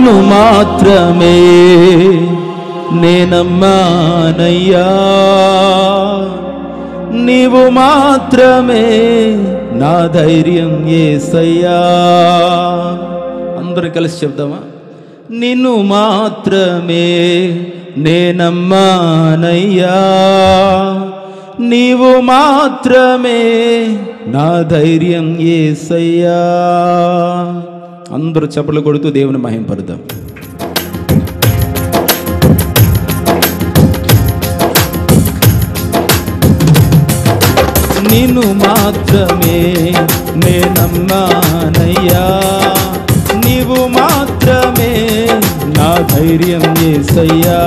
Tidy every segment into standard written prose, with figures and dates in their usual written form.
నిన్ను మాత్రమే నేనమ్మానయ్యా, నీవు మాత్రమే నా ధైర్యం యేసయ్యా. అందరూ కలిసి చెప్దామా? నిన్ను మాత్రమే నేనమ్మానయ్యా, నీవు మాత్రమే నా ధైర్యం యేసయ్యా. అందరూ చప్పట్లు కొడుతూ దేవుని మహింపరుద్దాం. నిన్ను మాత్రమే నేనమ్మానయ్యా, నీవు మాత్రమే నా ధైర్యం యేసయ్యా.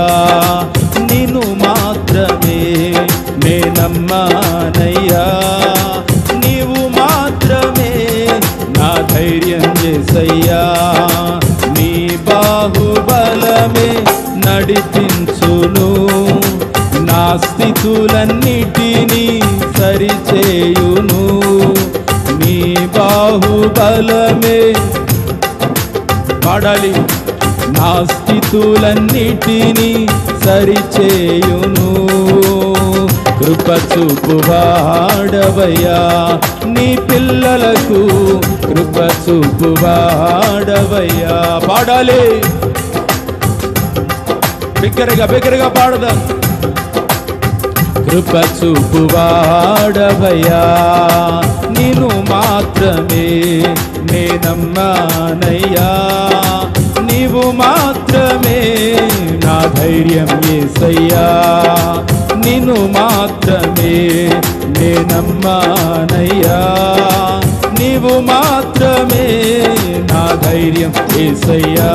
నిన్ను మాత్రమే నేనమ్మానయ్యా, నీవు మాత్రమే నా ధైర్యం యేసయ్యా. నీ బాహుబలమే నడిపించును, నా స్థితులన్నిటినీ సరిచేయును. నీ బాహుబలమే పాడాలి. నా స్థితులన్నిటినీ సరిచేయును. కృప చూపువాడవయ్యా, నీ పిల్లలకు కృప చూపువాడవయ్యా. పాడాలి, బిగ్గరగా పాడదాం. కృప చూపువాడవయ్యా, నిన్ను మాత్రమే నేనమ్మానయ్యా, నీవు మాత్రమే నా ధైర్యం యేసయ్యా. నిన్ను మాత్రమే నేనమ్మానయ్యా, నీవు మాత్రమే నా ధైర్యం యేసయ్యా.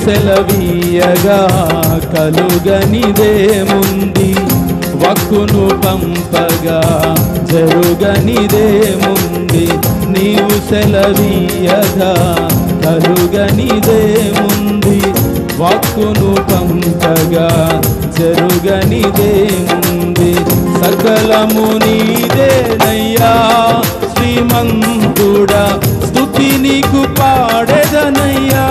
సెలవీయగా కలుగనిదేముంది, వక్కును పంపగా జరుగనిదేముంది. నీవు సెలవీయగా కలుగనిదేముంది, వక్కును పంపగా జరుగనిదేముంది. సకలము నీదేనయ్యా శ్రీమంతుడా, స్తుతి నీకు పాడెదనయ్యా.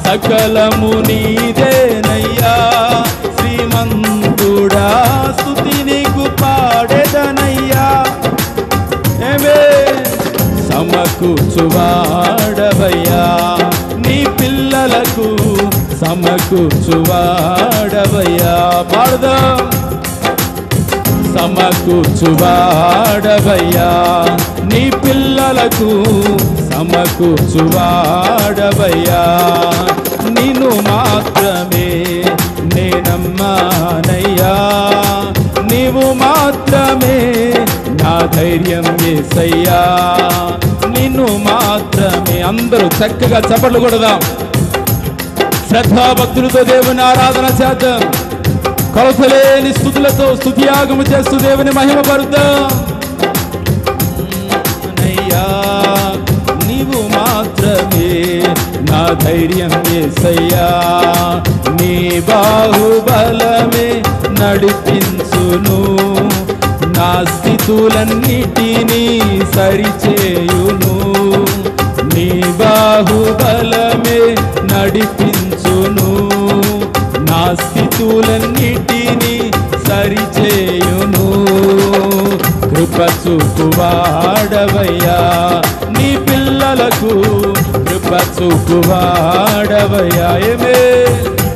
సకలము నీదేనయ్యా శ్రీమంతుడా, స్తుతి నీకు పాడెదనయ్యా. సమకూర్చువాడవయ్యా, నీ పిల్లలకు సమకూర్చువాడవయ్యా. పాడదాం. సమకూర్చువాడవయ్యా, నీ పిల్లలకు సమకూర్చువాడవయ్యా. నిన్ను మాత్రమే నేనమ్మానయ్యా, నీవు మాత్రమే నా ధైర్యం యేసయ్యా. నిన్ను మాత్రమే. అందరూ చక్కగా చప్పట్లు కొడదాం. శ్రద్ధాభక్తులతో దేవుని ఆరాధన చేద్దాం. కొలతలేని స్తుతులతో స్తుతియాగము చేస్తూ దేవుని మహిమపరుద్దాం. అయ్యా నీవు మాత్రమే నా ధైర్యం యేసయ్యా. నీ బాహుబలమే నడిపించును, నా స్థితులన్నిటినీ సరిచేయును. నీ బాహుబలమే నడిపించును, నా స్థితులన్నిటినీ సరిచేయును. కృప చూపువాడవయ్యా, నీ పిల్లలకు కృప చూపువాడవయ్యా.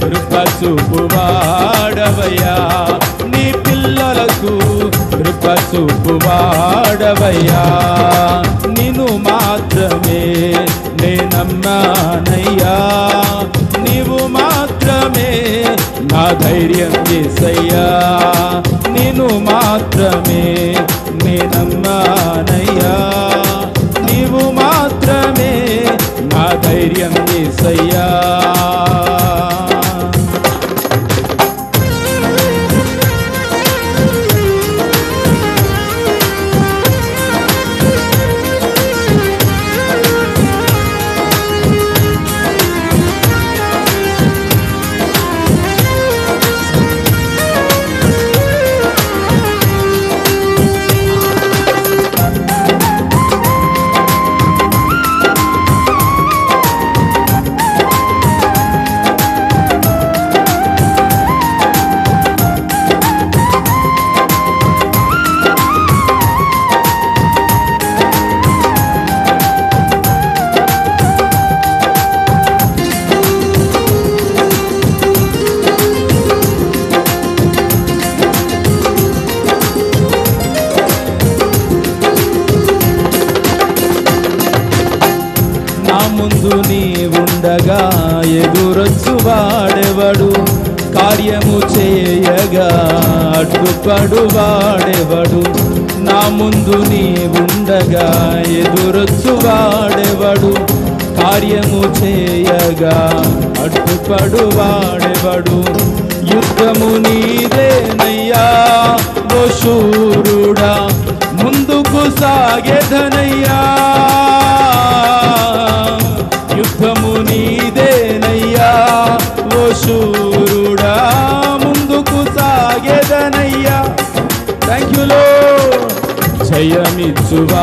కృప చూపువాడవయ్యా, నీ పిల్లలకు చూపు వాడవయ్యా, నిన్ను మాత్రమే నే నమ్మానయ్యా, నీవు మాత్రమే నా ధైర్యం యేసయ్యా, నిన్ను మాత్రమే నే నమ్మానయ్యా, నీవు మాత్రమే నా ధైర్యం యేసయ్యా. ముందు నీవుండగా ఎదురొచ్చు వాడెవడు, కార్యము చేయగా అడ్డుపడు వాడెవడు, నా ముందు నీవుండగా ఎదురొచ్చు వాడెవడు, కార్యము చేయగా అడ్డుపడు వాడెవడు, యుద్ధము నీదేనయ్యా ఓ శూరుడా, ముందుకు సాగెదనయ్యా, యుద్ధము నీదేనయ్యా ఓ శూరుడా, ముందుకు సాగెదనయ్యా. Thank you Lord. జయమిచ్చువాడవయ్యా,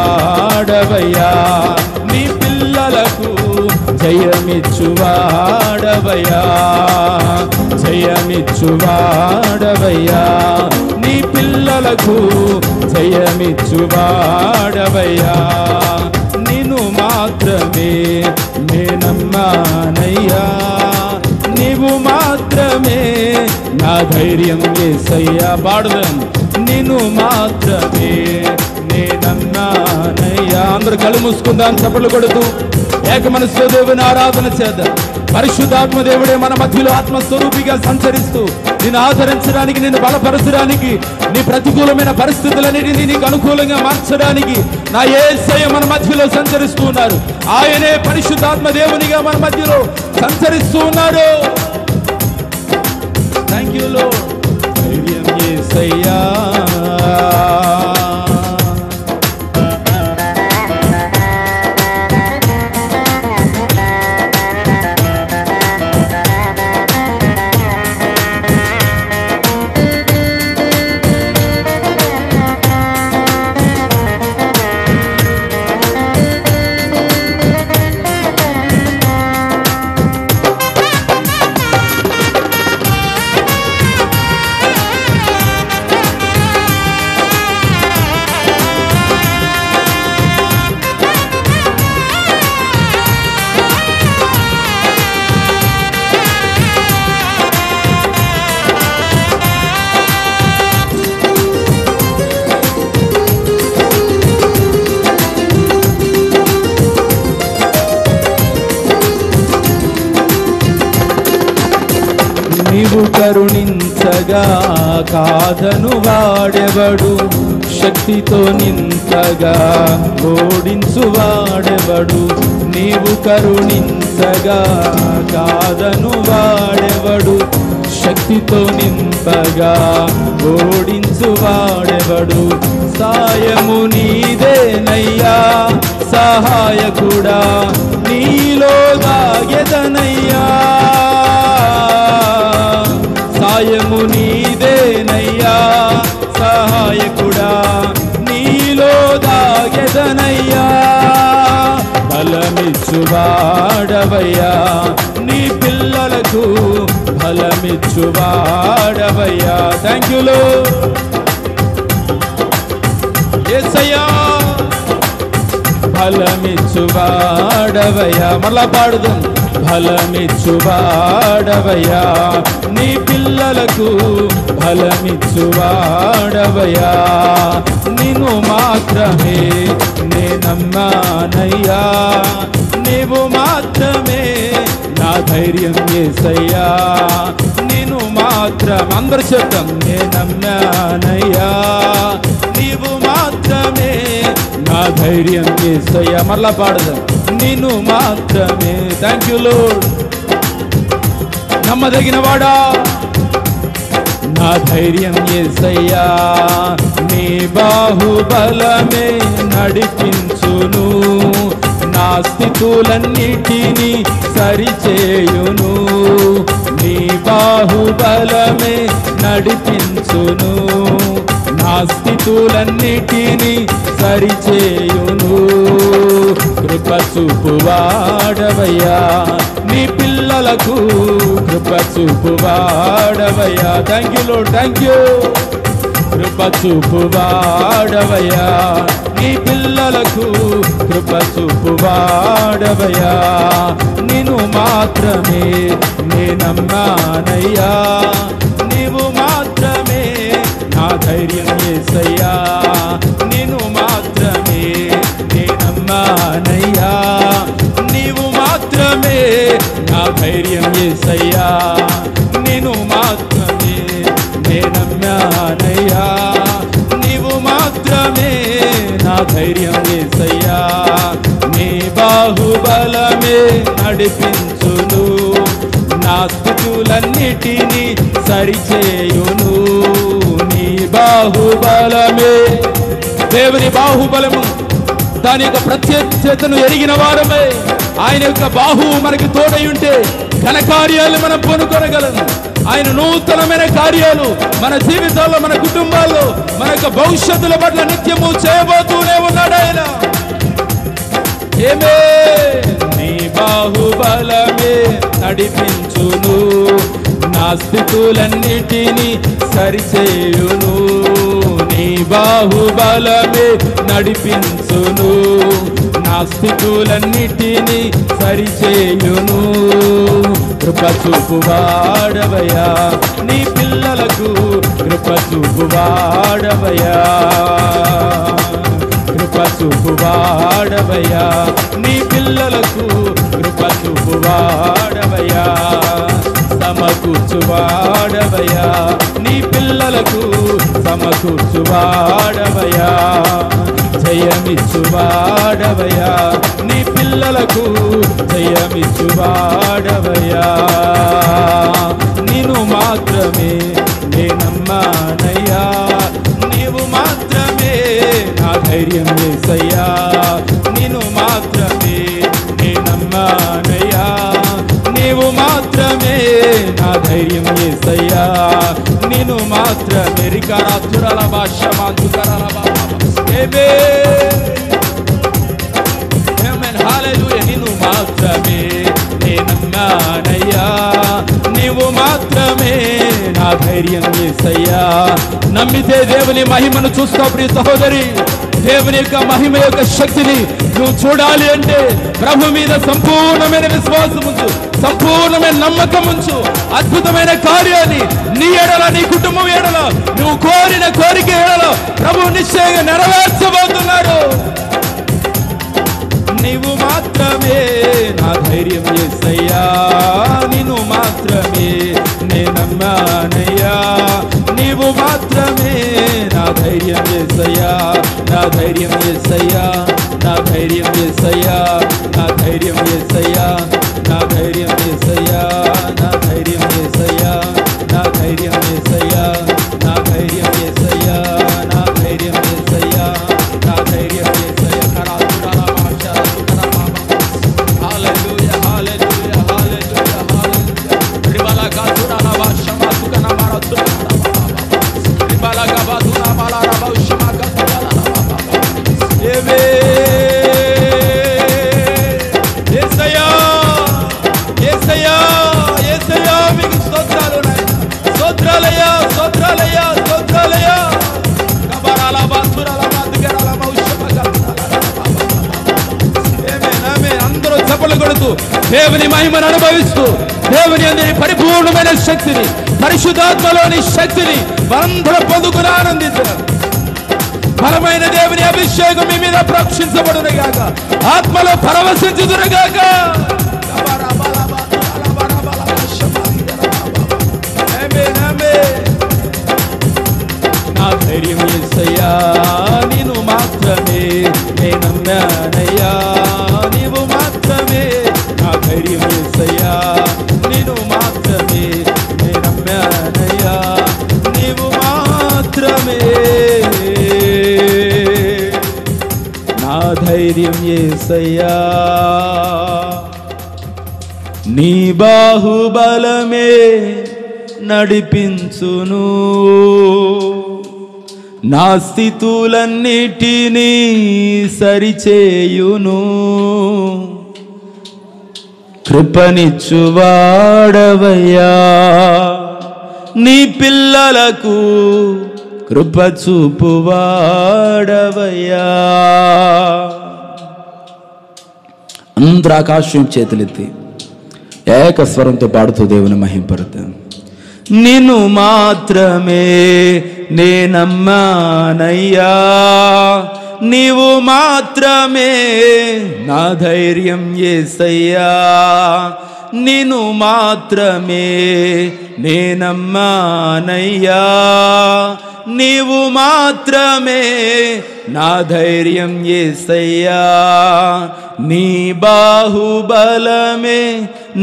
నీ పిల్లలకు జయమిచ్చువాడవయ్యా, జయమిచ్చువాడవయ్యా, నీ పిల్లలకు జయమిచ్చువాడవయ్యా, నిన్ను మాత్రమే నే నమ్మానయ్యా, నీవు మాత్రమే నా ధైర్యం యేసయ్యా. పాడుదాం. నిన్ను మాత్రమే నే నమ్మానయ్యా. అందరూ కళ్ళు మూసుకుందాం, చప్పట్లు కొడుతూ ఏక మనసుతో దేవుని ఆరాధన చేద్దాం. పరిశుద్ధాత్మ దేవుడే మన మధ్యలో ఆత్మస్వరూపిగా సంచరిస్తూ నిన్ను ఆదరించడానికి, నిన్ను బలపరచడానికి, నీ ప్రతికూలమైన పరిస్థితులన్నిటినీ నీకు అనుకూలంగా మార్చడానికి నా యేసయ్య మన మధ్యలో సంచరిస్తూ ఉన్నారు. ఆయనే పరిశుద్ధాత్మ దేవునిగా మన మధ్యలో సంచరిస్తూ ఉన్నాడు. Thank you lord. ధైర్యం యేసయ్యా. నీవు కరుణించగా కాదను వాడెవడు, శక్తితో నింతగా ఓడించు వాడెవడు, నీవు కరుణించగా కాదను వాడెవడు, శక్తితో నింపగా ఓడించు వాడెవడు, సాయము నీదేనయ్యా సహాయకుడా, నీలో దాగెదనయ్యా, సాయము నీదేనయ్యా సహాయకుడా, నీలో దాగెదనయ్యా, బలమిచ్చువాడవయ్యా, నీ పిల్లలకు బలమిచ్చువాడవయ్యా. Thank you Lord. యేసయ్యా బలమిచ్చువాడవయ్యా. మరలా పాడుదాం. బలమిచ్చువాడవయ్యా, నీ పిల్లలకు బలమిచ్చువాడవయ్యా. నిన్ను మాత్రమే నే నమ్మానయ్యా, నీవు మాత్రమే నా ధైర్యం యేసయ్యా. నిన్ను మాత్రం అందరు చెప్తాం, నే నమ్మానయ్యా, నీవు మాత్రమే నా ధైర్యం యేసయ్యా. మళ్ళా పాడదాం, నిన్ను మాత్రమే. Thank you lord. నమ్మదగిన వాడా నా ధైర్యం యేసయ్యా, నీ బాహుబలమే నడిపించును, నా స్థితులన్నిటినీ సరిచేయును. నీ బాహుబలమే నడిపించును, నా స్థితులన్నిటినీ సరిచేయును. కృప చూపువాడవయ్యా, నీ పిల్లలకు కృప చూపువాడవయ్యా. Thank you Lord, thank you. కృప చూపువాడవయ్యా, నీ పిల్లలకు కృప చూపువాడవయ్యా. నిన్ను మాత్రమే నే నమ్మానయ్యా, నీవు మాత్రమే నా ధైర్యం యేసయ్యా. నిన్ను మాత్రమే నే నమ్మానయ్యా, నీవు మాత్రమే నా ధైర్యం యేసయ్యా. నిన్ను మాత్రమే నే నమ్మానయ్యా, నీవు మాత్రమే నా ధైర్యం యేసయ్యా. నీ బాహుబలమే నడిపించును, నా స్థితులన్నిటినీ సరిచేయును. నీ బాహుబలమే, దేవుని బాహుబలము, దాని యొక్క ప్రత్యేకతను ఎరిగిన వారమే. ఆయన యొక్క బాహువు మనకి తోడై ఉంటే ఘనకార్యాలు మనం పొందుకొనగలను. ఆయన నూతనమైన కార్యాలు మన జీవితాల్లో, మన కుటుంబాల్లో, మన యొక్క భవిష్యత్తుల పట్ల నిత్యము చేయబోతూనే ఉన్నాడు ఆయన. ఏమే నీ బాహుబలమే నడిపించును, నా స్థితులన్నిటినీ సరిచేయును. నీ బాహుబలమే నడిపించును, నా స్థితులన్నిటినీ సరిచేయును. కృప చూపువాడవయ్యా, నీ పిల్లలకు కృప చూపువాడవయ్యా. కృప చూపువాడవయ్యా, నీ పిల్లలకు కృప చూపువాడవయ్యా. సమకూర్చువాడవయ్యా, నీ పిల్లలకు సమకూర్చువాడవయ్యా. జయమిచ్చువాడవయ్యా, నీ పిల్లలకు జయమిచ్చువాడవయ్యా. నిన్ను మాత్రమే నే నమ్మానయ్యా, నీవు మాత్రమే నా ధైర్యం యేసయ్యా. నిన్ను మాత్రమే నే నమ్మానయ్యా, నీవు మాత్రమే నా ధైర్యం యేసయ్యా. నిన్ను మాత్రమే రికారాతురల భాష మాతుకరల హల్లెలూయా. నిన్ను మాత్రమే నే నమ్మానయ్యా, నీవు మాత్రమే నా ధైర్యం యేసయ్యా. నమ్మితే దేవుని మహిమను చూస్తావు ప్రియ సహోదరి. దేవుని యొక్క మహిమ యొక్క శక్తిని నువ్వు చూడాలి అంటే ప్రభు మీద సంపూర్ణమైన విశ్వాసం ఉంచు, సంపూర్ణమైన నమ్మకం ఉంచు. అద్భుతమైన కార్యాన్ని నీ ఎడల, నీ కుటుంబం ఎడల, నువ్వు కోరిన కోరిక ఎడల ప్రభు నిశ్చయంగా నెరవేర్చబోతున్నాడు. నీవు మాత్రమే నా ధైర్యం యేసయ్యా, నిన్ను మాత్రమే నే నమ్మానయ్యా, నీవు మాత్రమే నా ధైర్యం యేసయ్యా. నా ధైర్యం యేసయ్యా, నా ధైర్యం యేసయ్యా, నా ధైర్యం యేసయ్యా, నా ధైర్యం యేసయ్యా, నా ధైర్యం యేసయ్యా, నా ధైర్యం యేసయ్యా, నా ధైర్యం యేసయ్యా, నా ధైర్యం యేసయ్యా, నా ధైర్యం యేసయ్యా. కరాతురాల భాష సుకరమా. హల్లెలూయా, హల్లెలూయా, హల్లెలూయా, హల్లెలూయా. రిబల కాతురాల భాష మాతుకన మారతురా. రిబల గబాతునా మాలార భాష మాకతురాల. ఏవే యేసయ్యా, యేసయ్యా, యేసయ్యా మీకు స్తోత్రాలు నాయనా. స్తోత్రాలయ్యా, స్తోత్రాలయ్యా, స్తోత్రాలయ్యా. కబరాల బాతురాల మాతుకరాల భాష మాకతురాల. ఆమేన్, ఆమేన్. అందరూ చప్పట్లు కొడుతూ దేవుని మహిమను అనుభవిస్తూ దేవుని అందరి పరిపూర్ణమైన శక్తిని, పరిశుద్ధాత్మలోని శక్తిని మనందరం పొందుకుని ఆనందించడం. బలమైన దేవుని అభిషేకం మీ మీద ప్రోక్షించబడునుగాక, ఆత్మలో పరవశించుదురుగాక. నా ధైర్యం యేసయ్యా నీవు మాత్రమే, నే నమ్మానయ్యా నీవు మాత్రమే. నా ధైర్యం యేసయ్యా నీవు మాత్రమే, నే నమ్మానయ్యా నీవు మాత్రమే. నా ధైర్యం యేసయ్యా నీ బాహుబలమే నడిపించును, నా స్థితులన్నిటినీ సరిచేయును. కృపనిచ్చువాడవయ్యా నీ పిల్లలకు, కృప చూపువాడవయ్యా. అందరూ ఆకాశం చేతులెత్తి ఏకస్వరంతో పాడుతూ దేవుని మహింపరుతాం. నిన్ను మాత్రమే నే నమ్మానయ్యా, నీవు మాత్రమే నా ధైర్యం యేసయ్యా. నిన్ను మాత్రమే నే నమ్మానయ్యా, నీవు మాత్రమే నా ధైర్యం యేసయ్యా. నీ బాహుబలమే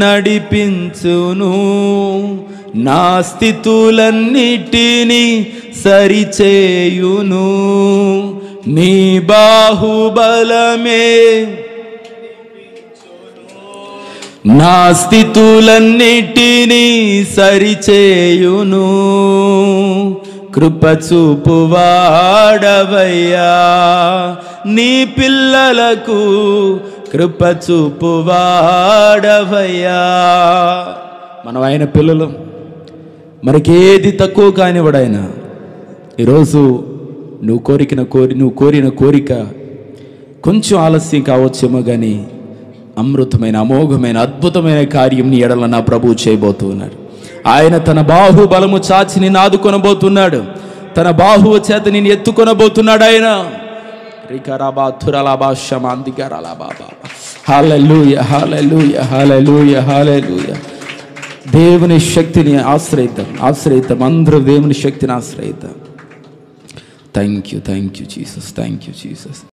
నడిపించును, నా స్థితులన్నిటినీ సరిచేయును. నీ బాహుబలమే నా స్థితులన్నిటినీ సరిచేయును. కృప చూపువాడవయ్యా నీ పిల్లలకు, కృప చూపువాడవయ్యా. మనం ఆయన పిల్లలు, మనకేది తక్కువ కానివాడైనా. ఈరోజు నువ్వు కోరిన కోరిక కొంచెం ఆలస్యం కావచ్చేమో కానీ అమృతమైన, అమోఘమైన, అద్భుతమైన కార్యం నీ ఎడల నా ప్రభువు చేయబోతున్నాడు. ఆయన తన బాహుబలము చాచి నిన్ను ఆదుకొనబోతున్నాడు. తన బాహువు చేత నిన్ను ఎత్తుకొనబోతున్నాడు ఆయన. హల్లెలూయా, హల్లెలూయా, హల్లెలూయా, హల్లెలూయా. దేవుని శక్తిని ఆశ్రయిద్దాం. అందరూ దేవుని శక్తిని ఆశ్రయిద్దాం. Thank you Jesus, thank you Jesus.